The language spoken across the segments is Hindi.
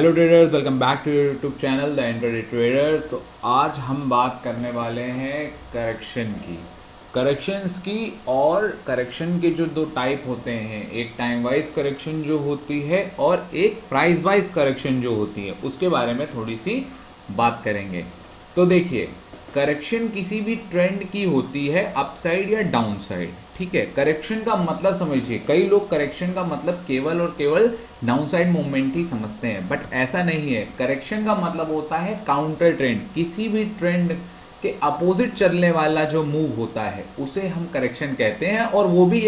Hello traders, welcome back to YouTube channel the intraday trader. तो आज हम बात करने वाले हैं करेक्शंस की। और करेक्शन के जो दो टाइप होते हैं, एक टाइम वाइज करेक्शन जो होती है और एक प्राइस वाइज करेक्शन जो होती है, उसके बारे में थोड़ी सी बात करेंगे। तो देखिए, करेक्शन किसी भी ट्रेंड की होती है अपसाइड या डाउन साइड। ठीक है, करेक्शन का मतलब समझिए, कई लोग करेक्शन का मतलब केवल और केवल डाउन साइड मूवमेंट ही समझते हैं, बट ऐसा नहीं है। करेक्शन का मतलब होता है काउंटर ट्रेंड, किसी भी ट्रेंड के अपोजिट चलने वाला जो मूव होता है उसे हम करेक्शन कहते हैं। और वो भी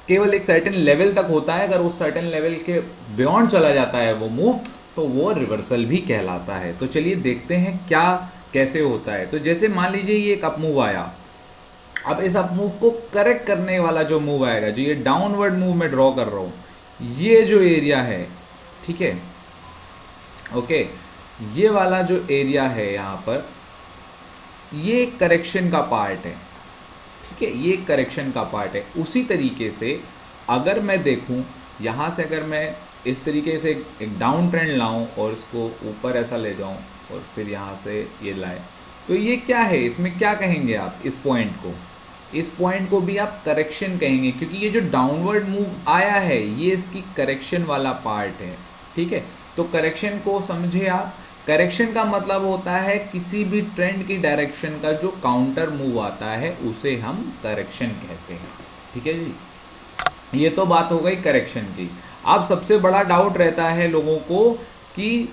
केवल एक सर्टेन लेवल तक होता है। अगर उस सर्टेन लेवल के बियॉन्ड चला जाता है वो मूव, तो वो रिवर्सल भी कहलाता है। तो चलिए देखते हैं क्या कैसे होता है। तो जैसे मान लीजिए ये एक अप मूव आया, अब इस अप मूव को करेक्ट करने वाला जो मूव आएगा, जो ये डाउनवर्ड मूव में ड्रॉ कर रहा हूं, ये जो एरिया है, ठीक है, ओके, ये वाला जो एरिया है यहां पर, ये करेक्शन का पार्ट है। ठीक है, ये करेक्शन का पार्ट है। उसी तरीके से अगर मैं देखूं, यहां से अगर मैं इस तरीके से एक डाउन ट्रेंड लाऊं और इसको ऊपर ऐसा ले जाऊं और फिर यहां से ये लाए, तो ये क्या है, इसमें क्या कहेंगे आप? इस पॉइंट को भी आप करेक्शन कहेंगे, क्योंकि ये जो डाउनवर्ड मूव आया है ये इसकी करेक्शन वाला पार्ट है। ठीक है, तो करेक्शन को समझे आप। करेक्शन का मतलब होता है किसी भी ट्रेंड की डायरेक्शन का जो काउंटर मूव आता है उसे हम करेक्शन कहते हैं। ठीक है जी, ये तो बात हो गई करेक्शन की। अब सबसे बड़ा डाउट रहता है लोगों को कि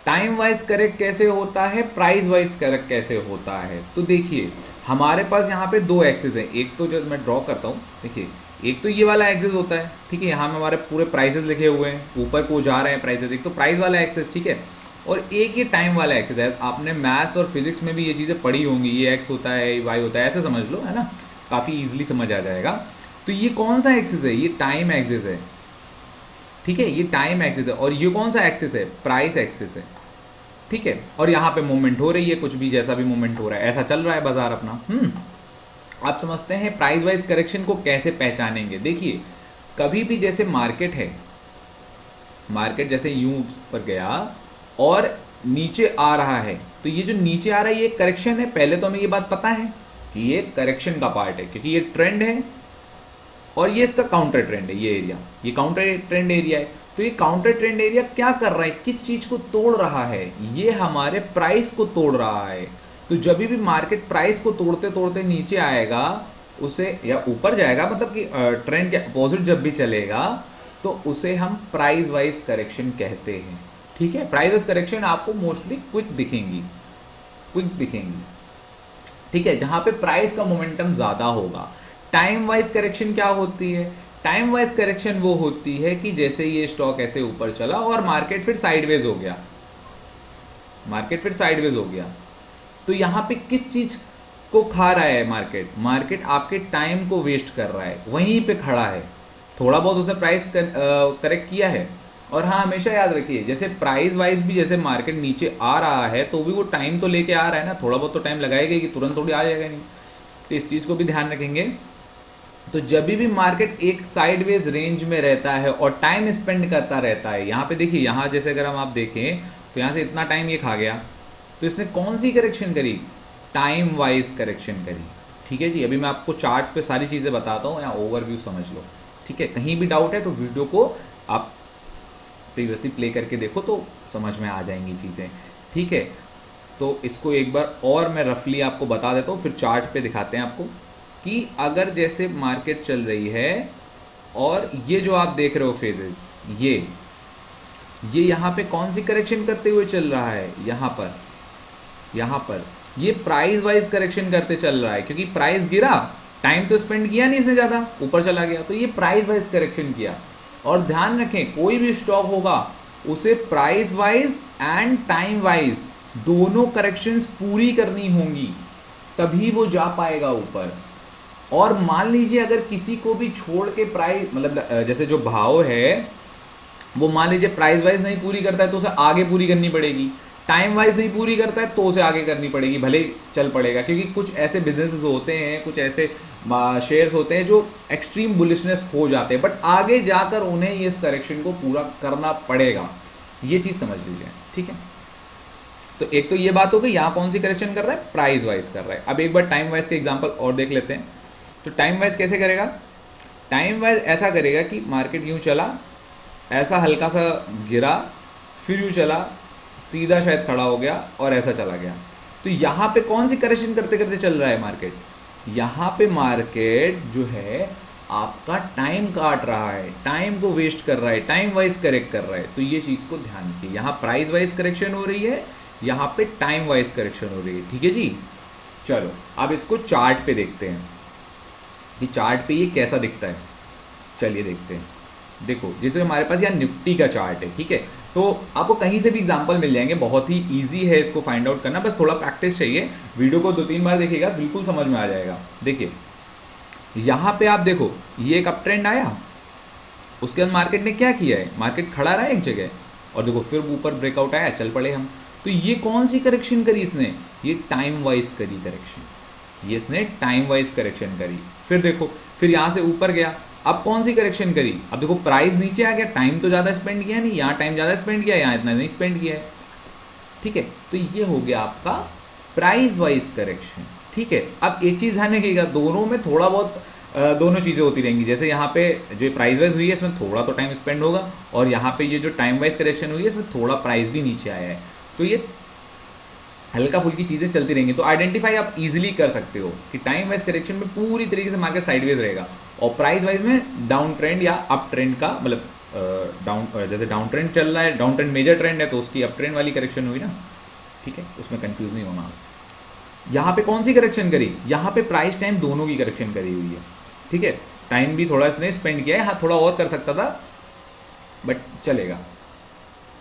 टाइम वाइज करेक्ट कैसे होता है, प्राइस वाइज करेक्ट कैसे होता है। तो देखिए, हमारे पास यहाँ पे दो एक्सिस है। एक तो जो मैं ड्रॉ करता हूँ, देखिए, एक तो ये वाला एक्सिस होता है, ठीक है, यहाँ में हमारे पूरे प्राइसेस लिखे हुए हैं, ऊपर को जा रहे हैं प्राइसेस, एक तो प्राइस वाला एक्सिस, ठीक है, और एक ये टाइम वाला एक्सिस है। आपने मैथ्स और फिजिक्स में भी ये चीज़ें पढ़ी होंगी, ये एक्स होता है, ये वाई होता है, ऐसे समझ लो, है ना, काफ़ी ईजिली समझ आ जाएगा। तो ये कौन सा एक्सिस है? ये टाइम एक्सिस है। ठीक है, ये टाइम एक्सिस है। और ये कौन सा एक्सिस है? प्राइस एक्सिस है। ठीक है, और यहाँ पे मूवमेंट हो रही है, कुछ भी जैसा भी मूवमेंट हो रहा है, ऐसा चल रहा है बाजार अपना। आप समझते हैं प्राइस वाइज करेक्शन को कैसे पहचानेंगे। देखिए, कभी भी जैसे मार्केट है, मार्केट जैसे यूं पर गया और नीचे आ रहा है, तो ये जो नीचे आ रहा है ये करेक्शन है। पहले तो हमें ये बात पता है कि ये करेक्शन का पार्ट है, क्योंकि ये ट्रेंड है और ये इसका काउंटर ट्रेंड है। ये एरिया, ये काउंटर ट्रेंड एरिया है। तो ये काउंटर ट्रेंड एरिया क्या कर रहा है, किस चीज को तोड़ रहा है? ये हमारे प्राइस को तोड़ रहा है। तो जब भी मार्केट प्राइस को तोड़ते तोड़ते नीचे आएगा, उसे या ऊपर जाएगा, मतलब कि ट्रेंड के अपोजिट जब भी चलेगा, तो उसे हम प्राइस वाइज करेक्शन कहते हैं। ठीक है, प्राइस वाइज करेक्शन आपको मोस्टली क्विक दिखेंगी। ठीक है, जहां पे प्राइस का मोमेंटम ज्यादा होगा। टाइम वाइज करेक्शन क्या होती है? टाइम वाइज करेक्शन वो होती है कि जैसे ये स्टॉक ऐसे ऊपर चला और मार्केट फिर साइडवेज हो गया, तो यहां पे किस चीज को खा रहा है मार्केट? मार्केट आपके टाइम को वेस्ट कर रहा है, वहीं पे खड़ा है। थोड़ा बहुत उसने प्राइस करेक्ट किया है। और हाँ, हमेशा याद रखिए, जैसे प्राइस वाइज भी जैसे मार्केट नीचे आ रहा है, तो भी वो टाइम तो लेके आ रहा है ना, थोड़ा बहुत तो टाइम लगाएगा कि तुरंत थोड़ी आ जाएगा नहीं। तो इस चीज को भी ध्यान रखेंगे। तो जब भी मार्केट एक साइडवेज रेंज में रहता है और टाइम स्पेंड करता रहता है, यहाँ पे देखिए, यहाँ जैसे अगर हम आप देखें तो यहाँ से इतना टाइम ये खा गया, तो इसने कौन सी करेक्शन करी? टाइम वाइज करेक्शन करी। ठीक है जी, अभी मैं आपको चार्ट्स पे सारी चीजें बताता हूँ, यहाँ ओवरव्यू समझ लो। ठीक है, कहीं भी डाउट है तो वीडियो को आप प्रीवियसली प्ले करके देखो तो समझ में आ जाएंगी चीजें। ठीक है, तो इसको एक बार और मैं रफली आपको बता देता हूँ, फिर चार्ट पे दिखाते हैं आपको कि अगर जैसे मार्केट चल रही है और ये जो आप देख रहे हो फेजेस, ये यहाँ पे कौन सी करेक्शन करते हुए चल रहा है? यहाँ पर ये प्राइस वाइज करेक्शन करते चल रहा है, क्योंकि प्राइस गिरा, टाइम तो स्पेंड किया नहीं इससे ज्यादा, ऊपर चला गया, तो ये प्राइस वाइज करेक्शन किया। और ध्यान रखें, कोई भी स्टॉक होगा उसे price wise and time wise दोनों करेक्शंस पूरी करनी होंगी, तभी वो जा पाएगा ऊपर। और मान लीजिए अगर किसी को भी छोड़ के प्राइस, मतलब जैसे जो भाव है वो मान लीजिए प्राइस वाइज नहीं पूरी करता है तो उसे आगे पूरी करनी पड़ेगी, टाइम वाइज नहीं पूरी करता है तो उसे आगे करनी पड़ेगी, भले चल पड़ेगा। क्योंकि कुछ ऐसे बिजनेसेस होते हैं, कुछ ऐसे शेयर्स होते हैं जो एक्सट्रीम बुलिशनेस हो जाते हैं, बट आगे जाकर उन्हें इस करेक्शन को पूरा करना पड़ेगा। ये चीज़ समझ लीजिए, ठीक है। तो एक तो ये बात हो गई, यहाँ कौन सी करेक्शन कर रहा है, प्राइस वाइज कर रहा है। अब एक बार टाइम वाइज के एग्जांपल और देख लेते हैं। तो टाइम वाइज कैसे करेगा, टाइम वाइज ऐसा करेगा कि मार्केट यूँ चला, ऐसा हल्का सा गिरा, फिर यूँ चला, सीधा शायद खड़ा हो गया और ऐसा चला गया। तो यहाँ पे कौन सी करेक्शन करते करते चल रहा है मार्केट, यहाँ पे मार्केट जो है आपका टाइम काट रहा है, टाइम को वेस्ट कर रहा है, टाइम वाइज करेक्ट कर रहा है। तो ये चीज़ को ध्यान रखिए, यहाँ प्राइस वाइज करेक्शन हो रही है, यहाँ पे टाइम वाइज करेक्शन हो रही है, ठीक है जी। चलो अब इसको चार्ट पे देखते हैं कि चार्ट पे ये कैसा दिखता है। चलिए देखते हैं। देखो जैसे हमारे पास यहाँ निफ्टी का चार्ट है, ठीक है। तो आपको कहीं से भी एग्जांपल मिल जाएंगे, बहुत ही इजी है इसको फाइंड आउट करना, बस थोड़ा प्रैक्टिस चाहिए। वीडियो को 2-3 बार देखिएगा, बिल्कुल समझ में आ जाएगा। देखिए यहाँ पे आप देखो, ये एक अप ट्रेंड आया, उसके बाद मार्केट ने क्या किया है, मार्केट खड़ा रहा एक जगह और देखो फिर ऊपर ब्रेकआउट आया, चल पड़े हम। तो ये कौन सी करेक्शन करी इसने, ये टाइम वाइज करी करेक्शन, ये इसने टाइम वाइज करेक्शन करी। फिर देखो फिर यहाँ से ऊपर गया, अब कौन सी करेक्शन करी, अब देखो प्राइस नीचे आ गया, टाइम तो ज़्यादा स्पेंड किया नहीं, यहाँ टाइम ज़्यादा स्पेंड किया, यहाँ इतना नहीं स्पेंड किया है, ठीक है। तो ये हो गया आपका प्राइस वाइज करेक्शन, ठीक है। अब एक चीज़ ध्यान रखिएगा, दोनों में थोड़ा बहुत दोनों चीज़ें होती रहेंगी। जैसे यहाँ पे जो प्राइस वाइज हुई है इसमें थोड़ा तो टाइम स्पेंड होगा, और यहाँ पे ये जो टाइम वाइज करेक्शन हुई है इसमें थोड़ा प्राइस भी नीचे आया है। तो ये हल्का फुल्की चीज़ें चलती रहेंगी। तो आइडेंटिफाई आप इजीली कर सकते हो कि टाइम वाइज करेक्शन में पूरी तरीके से मार्केट साइडवेज रहेगा, और प्राइस वाइज में डाउन ट्रेंड या अप ट्रेंड का, मतलब जैसे डाउन ट्रेंड चल रहा है, डाउन ट्रेंड मेजर ट्रेंड है तो उसकी अप ट्रेंड वाली करेक्शन हुई ना, ठीक है, उसमें कंफ्यूज नहीं होना। यहाँ पे कौन सी करेक्शन करी, यहाँ पे प्राइस टाइम दोनों की करेक्शन करी हुई है, ठीक है। टाइम भी थोड़ा इसने स्पेंड किया है, हाँ थोड़ा और कर सकता था बट चलेगा।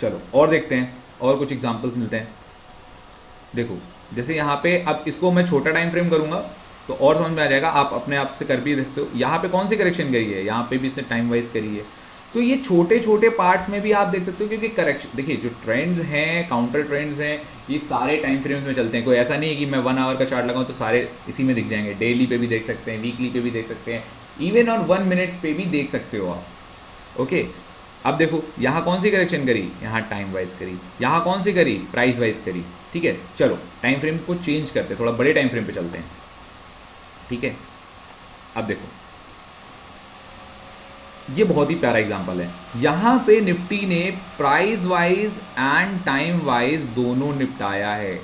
चलो और देखते हैं, और कुछ एग्जांपल्स मिलते हैं। देखो जैसे यहाँ पे, अब इसको मैं छोटा टाइम फ्रेम करूंगा तो और समझ में आ जाएगा, आप अपने आप से कर भी देखते हो। यहाँ पे कौन सी करेक्शन करी है, यहाँ पे भी इसने टाइम वाइज करी है। तो ये छोटे छोटे पार्ट्स में भी आप देख सकते हो, क्योंकि करेक्शन देखिए जो ट्रेंड्स हैं, काउंटर ट्रेंड्स हैं, ये सारे टाइम फ्रेम्स में चलते हैं। कोई ऐसा नहीं है कि मैं 1 आवर का चार्ट लगाऊं तो सारे इसी में दिख जाएंगे। डेली पे भी देख सकते हैं, वीकली पे भी देख सकते हैं, इवन और 1 मिनट पे भी देख सकते हो आप। ओके अब देखो यहाँ कौन सी करेक्शन करी, यहाँ टाइम वाइज करी, यहाँ कौन सी करी, प्राइस वाइज करी, ठीक है। चलो टाइम फ्रेम को चेंज करते हैं, थोड़ा बड़े टाइम फ्रेम पे चलते हैं, ठीक है। अब देखो ये बहुत ही प्यारा एग्जांपल है। यहाँ पे निफ्टी ने price wise and time wise दोनों निपटाया है,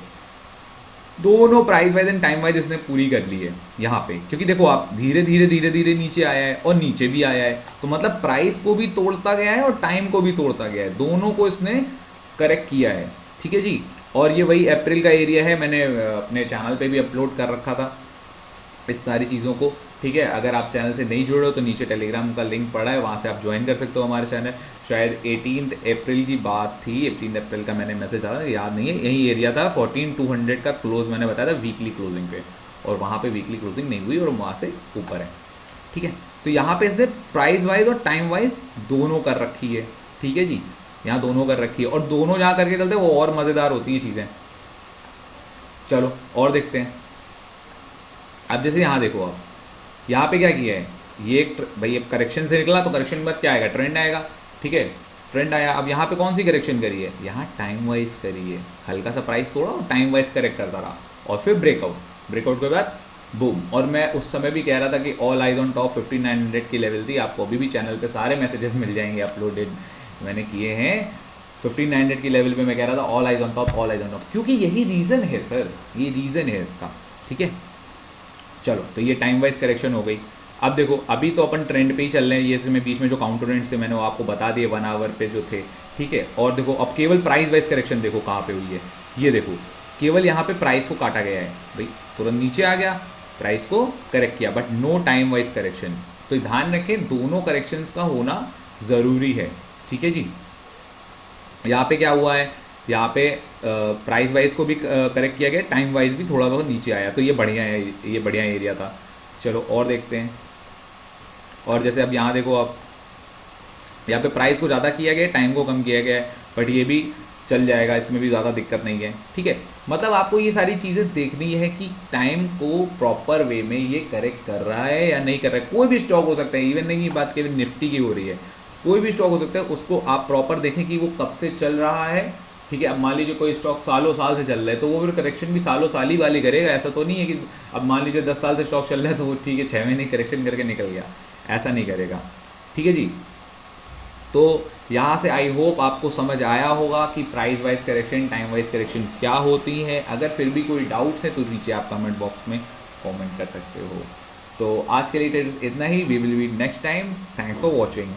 दोनों price wise and time wise इसने पूरी कर ली है यहाँ पे। क्योंकि देखो आप धीरे धीरे नीचे आया है और नीचे भी आया है, तो मतलब प्राइस को भी तोड़ता गया है और टाइम को भी तोड़ता गया है, दोनों को इसने करेक्ट किया है, ठीक है जी। और ये वही अप्रैल का एरिया है, मैंने अपने चैनल पे भी अपलोड कर रखा था इस सारी चीज़ों को, ठीक है। अगर आप चैनल से नहीं जुड़े हो तो नीचे टेलीग्राम का लिंक पड़ा है, वहाँ से आप ज्वाइन कर सकते हो हमारे चैनल। शायद 18 अप्रैल की बात थी, 18 अप्रैल का मैंने मैसेज आया, याद नहीं है, यही एरिया था। 14200 का क्लोज मैंने बताया था वीकली क्लोजिंग पे, और वहाँ पे वीकली क्लोजिंग नहीं हुई और वहाँ से ऊपर है, ठीक है। तो यहाँ पे इसने प्राइस वाइज और टाइम वाइज दोनों कर रखी है, ठीक है जी, यहाँ दोनों कर रखी है, और दोनों जहाँ करके चलते हैं वो और मज़ेदार होती हैं चीज़ें। चलो और देखते हैं। अब जैसे यहाँ देखो, आप यहाँ पे क्या किया है, ये एक भाई अब करेक्शन से निकला तो करेक्शन के बाद क्या आएगा, ट्रेंड आएगा, ठीक है, ट्रेंड आया। अब यहाँ पे कौन सी करेक्शन करी है, यहाँ टाइम वाइज करी है, हल्का सा प्राइस तोड़ा और टाइम वाइज करेक्ट करता रहा, और फिर ब्रेकआउट के बाद बूम। और मैं उस समय भी कह रहा था कि ऑल आइज ऑन टॉप 5900 की लेवल थी। आपको अभी भी चैनल पे सारे मैसेजेस मिल जाएंगे, अपलोडेड मैंने किए हैं। 5900 की लेवल पे मैं कह रहा था all eyes on top, all eyes on top, क्योंकि यही रीज़न है सर, ये रीज़न है इसका, ठीक है। चलो तो ये टाइम वाइज करेक्शन हो गई। अब देखो अभी तो अपन ट्रेंड पे ही चल रहे हैं, ये इसमें बीच में जो काउंटर ट्रेंड से मैंने आपको बता दिए 1 आवर पे जो थे, ठीक है। और देखो अब केवल प्राइस वाइज करेक्शन देखो कहाँ पे हुई है, ये देखो केवल यहाँ पे प्राइस को काटा गया है भाई, तुरंत नीचे आ गया, प्राइस को करेक्ट किया, but no time wise correction. तो ध्यान रखें दोनों करेक्शंस का होना ज़रूरी है, ठीक है जी। यहाँ पे क्या हुआ है, यहाँ पे प्राइस वाइज को भी करेक्ट किया गया, टाइम वाइज भी थोड़ा बहुत नीचे आया, तो ये बढ़िया है, ये बढ़िया एरिया था। चलो और देखते हैं। और जैसे अब यहाँ देखो, आप यहाँ पे प्राइस को ज़्यादा किया गया, टाइम को कम किया गया है, बट ये भी चल जाएगा, इसमें भी ज़्यादा दिक्कत नहीं है, ठीक है। मतलब आपको ये सारी चीज़ें देखनी है कि टाइम को प्रॉपर वे में ये करेक्ट कर रहा है या नहीं कर रहा है। कोई भी स्टॉक हो सकता है, इवन नहीं, ये बात केवल निफ्टी की हो रही है, कोई भी स्टॉक हो सकता है, उसको आप प्रॉपर देखें कि वो कब से चल रहा है। ठीक है, अब मान लीजिए कोई स्टॉक सालों साल से चल रहा है तो वो फिर करेक्शन भी सालों साल ही वाली करेगा। ऐसा तो नहीं है कि अब मान लीजिए 10 साल से स्टॉक चल रहा है तो वो ठीक है 6 महीने करेक्शन करके निकल गया, ऐसा नहीं करेगा। ठीक है जी, तो यहाँ से आई होप आपको समझ आया होगा कि price wise correction, time wise correction क्या होती है। अगर फिर भी कोई डाउट्स है तो नीचे आप कमेंट बॉक्स में कमेंट कर सकते हो। तो आज के लिए इतना ही, we will meet next time. Thanks for watching.